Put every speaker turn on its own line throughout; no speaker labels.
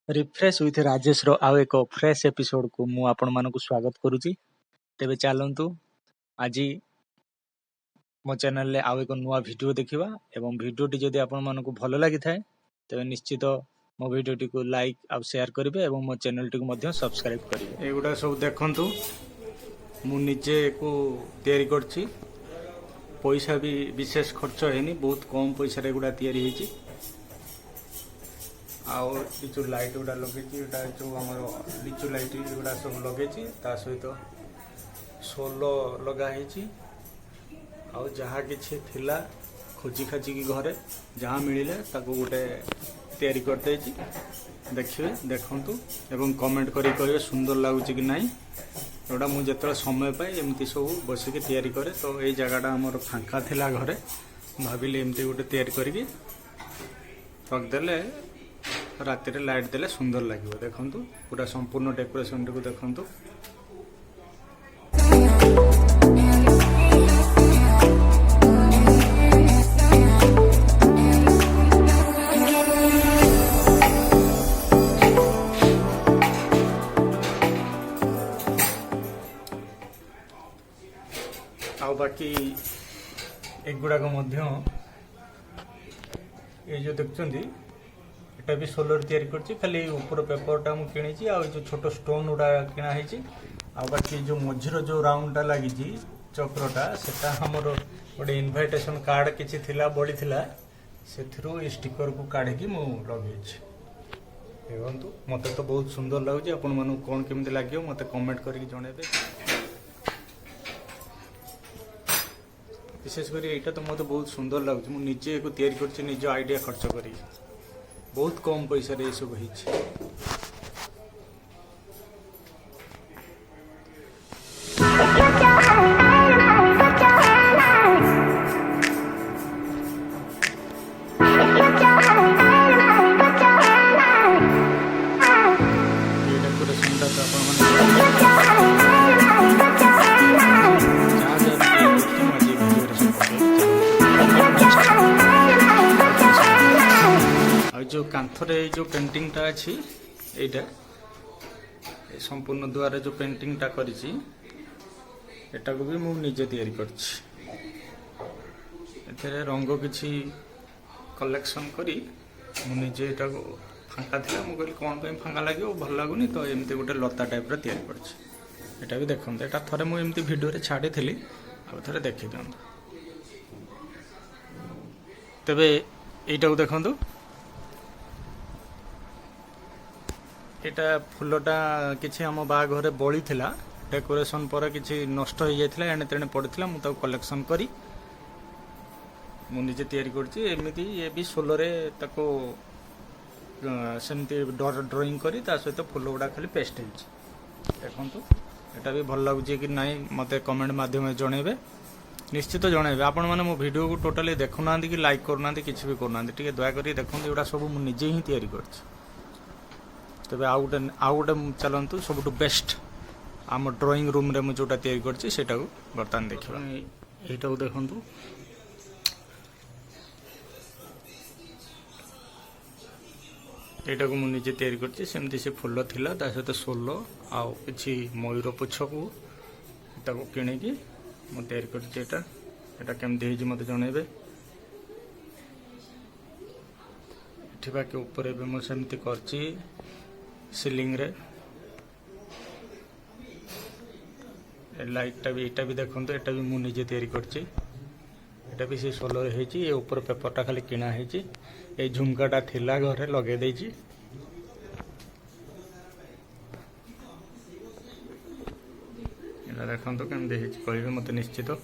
Refresh with Rajesh रो आउ एक fresh episode को मु आपण मानकु स्वागत करूची। तेबे चलंतु आज मो चैनल ले आउ एक नुआ वीडियो देखिबा एवं वीडियो टी जदि आपण मानकु भलो लागि थाए तेबे निश्चित मो वीडियो टी को लाइक आ शेयर करिवे एवं मो चैनल टी को मध्ये सब्सक्राइब करिवे। एगुडा सब देखंतु मु निजे को तयारी करछि, पैसा भी विशेष खर्च हेनी, बहुत कम पैसा रे एगुडा तयारी हेछि। आउ जो लाइट गुड़ा लगे जो आम लिचु लाइट गुड़ा सब लगे सहित सोलो लगाई आउ जहाँ किसी थिला खोजी खाजी की घरे जहाँ मिले ताको गोटे तैयारी करते देखिए देखंतु एवं कमेंट करी कहिए सुंदर लगुच कि नहीं। एटा मुझे जो समय पाए एमती सब बसिक तैयारी करे तो ये जगहटा आमर फांका थिला घरे भाविले एमती गोटे तैयारी करके रखदेले राति रे लाइट देले सुंदर लगे। देखंतु पूरा संपूर्ण डेकोरेशन को देखंतु। आउ बाकी एक गुड़ा ये जो देखते एटा भी सोलर तैयारी करछि, खाली ऊपर पेपरटा मु किनिछि आ जो छोटो स्टोन उडा किना हेछि आ बाकी जो मझिरो जो राउंडटा लागिछि चक्रटा सेटा हमरो गोटे इनविटेशन कार्ड किछि थिला बळी थिला सेथिरो ए स्टिकर को काढे कि मु लगेछि। देखंतु मते तो बहुत सुंदर लागुछि, आपन मानु कोन केमिति लागियो मते कमेंट करके जणेबे। विशेष करी एटा तो मते बहुत सुंदर लागुछि, मु निजे को तैयारी करछि, निज आइडिया खर्च करी बहुत कम पैसा रे सब होइछि। जो कांथरे जो पेंटिंग टा अछि एटा संपूर्ण द्वारा जो पेंटिंग टा करिछि एटा को भी मु निजे तैयारी करछि। एथरे रंग किछि कलेक्शन करी मु निजे एटा को फांका थिला मु कहली कोन पे फांका लागियो भल लागुनी तो एमती गोटे लता टाइप रा तैयारी करछि। एटा भी देखंत एटा थरे मु एमती वीडियो रे छाडी थिली आ थरे देखि दन। तबे एटा को देखंतु एटा फुलटा किछि हम बाघरे बळी थिला डेकोरेशन पर किछि नष्ट हो जायथिला एने तेने पड़थिला मु ताको कलेक्शन करी मु निजे तैयारी करछि। एमिति ये भी सोलरे ताको सेमति ड्राइंग करी ता सहित फुल गुडा खाली पेस्ट हेछि। देखंतु एटा भी भल लागुछि कि नाही मते कमेंट माध्यम जणेबे, निश्चित जणेबे। आपण माने मो वीडियो को टोटली देखुनांदी कि लाइक करनांदी किछि भी करनांदी, ठीक है दया करी देखंतु एडा सब मु निजे ही तैयारी करछि। तबे आउ गोटे चलतु सब बेस्ट आम ड्राइंग रूम रे मुझे जोटा तैयारी करछि सेटा को बर्तमान देखिबा। एटा को देखंतु एटा को मु निजे तैयारी करछि, सेमति से फुल थिला ता सहित सोलो आउ किछि मयूर पुछ को एटा को किने कि मु तैयारी करछि। एटा केमति हेजि मते जणेबे। एठिबा के ऊपर बे मु सेमति करछि सीलिंग रे लाइट भी एटा भी देखंतु एटा भी मु निजे तैयारी करछि। एटा भी से सोलर हेछि, ए ऊपर पेपरटा खाली किना हेछि, ए झुमकाटा थिला घरे लगे देछि। एला देखंतु केम देछि कहबे मते निश्चित।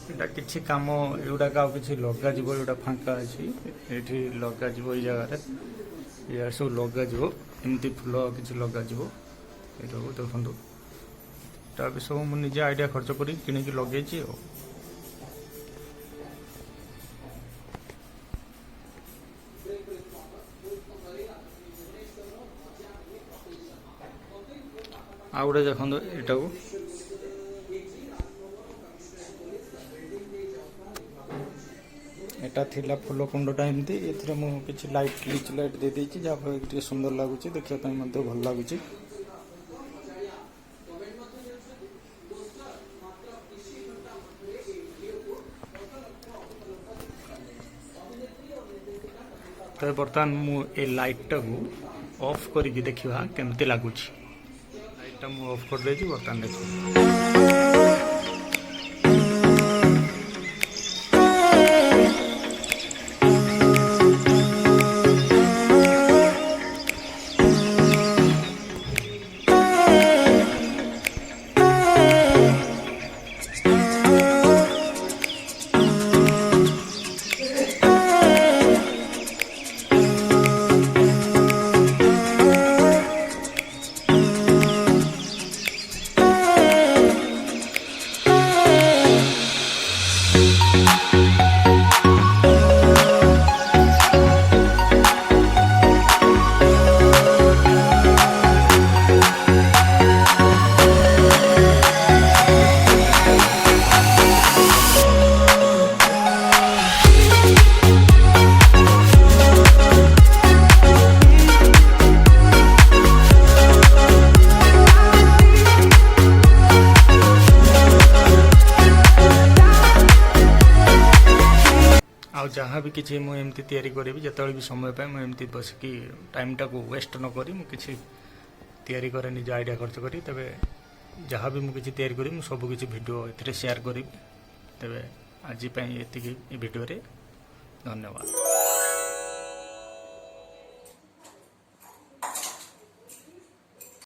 एटा किछि काम एउडा का किछि लगा जीवो एउडा फांका अछि एठी लगा जीवो ए जगह रे या सब लगा जीवो एमती फुल किछि लगा जीवो एटा को देखंतु ता भी सब मुझे निजे आइडिया खर्च कर किଣିକି ଲଗେଇଛି ଆଉ। ଆଉ ଗୋଟେ ଦେଖନ୍ତୁ ଏଟାକୁ एटा थिला फूल कुंडटा एमती एथिरे मु किछि लाइट लिच लाइट दे देछि जा फल कि सुंदर लागुछि देखिया पय मध्ये भल लागुछि। तो बर्तमान मु ए लाइट टा को ऑफ करिकि देखिबा केमती लागुछि। लाइट टा मु ऑफ कर देछि बर्तमान देखिबा। जहाँ भी किसी मुझे एमती तैयारी करी जिते भी समय पाए मुझे बसिकी टाइम टाक वेस्ट न करी मुझे तैयारी करे निज आइडिया खर्च करी तबे जहाँ भी मुझे तैयारी करी सब किसी वीडियो ए शेयर करी तबे आज ये भिडियो रे धन्यवाद।